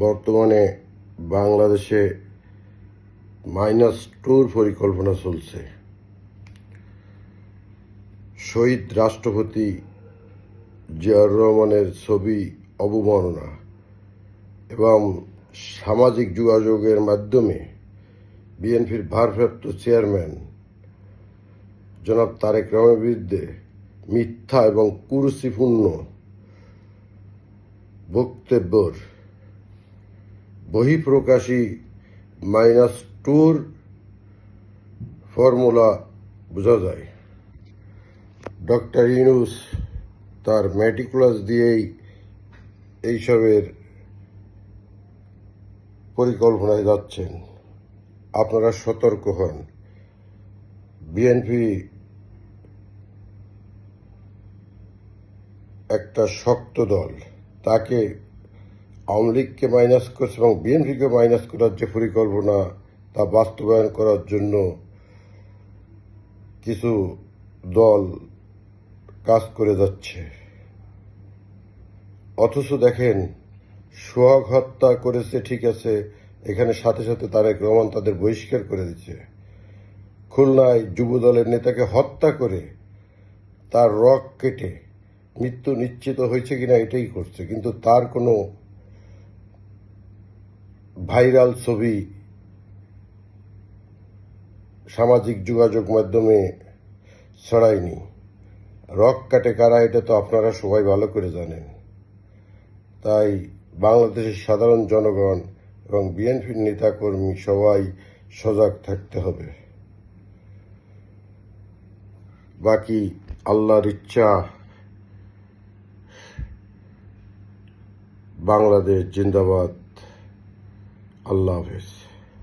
বর্তমানে বাংলাদেশে -2 পরিকল্পনা চলছে। শহীদ রাষ্ট্রপতি জিয়াউর রহমানের ছবি অবমাননা এবং সামাজিক যোগাযোগের মাধ্যমে বিএনপির ভারপ্রাপ্ত চেয়ারম্যান জনাব তারেক রহমানের বিরুদ্ধে মিথ্যা এবং কুরুচিপূর্ণ বক্তব্যের বহিঃপ্রকাশী -2 ফর্মুলা বোঝা যায়। ডক্টর ইউনূস তার মেটিকুলাস দিয়েই এইসবের পরিকল্পনায় যাচ্ছেন। আপনারা সতর্ক হন। বিএনপি একটা শক্ত দল, তাকে আওয়ামী লীগকে মাইনাস করছে এবং বিএনপিকে মাইনাস করার যে পরিকল্পনা তা বাস্তবায়ন করার জন্য কিছু দল কাজ করে যাচ্ছে। অথচ দেখেন, সোহাগ হত্যা করেছে ঠিক আছে, এখানে সাথে সাথে তারেক রহমান তাদের বহিষ্কার করে দিচ্ছে। খুলনায় যুবদলের নেতাকে হত্যা করে তার রক কেটে মৃত্যু নিশ্চিত হয়েছে কিনা এটাই করছে, কিন্তু তার কোনো ভাইরাল ছবি সামাজিক যোগাযোগ মাধ্যমে ছড়ায়নি। রক কাটে কারা, এটা তো আপনারা সবাই ভালো করে জানেন। তাই বাংলাদেশের সাধারণ জনগণ এবং বিএনপির নেতাকর্মী সবাই সজাগ থাকতে হবে। বাকি আল্লাহর ইচ্ছা। বাংলাদেশ জিন্দাবাদ। আল্লাহ হাফেজ।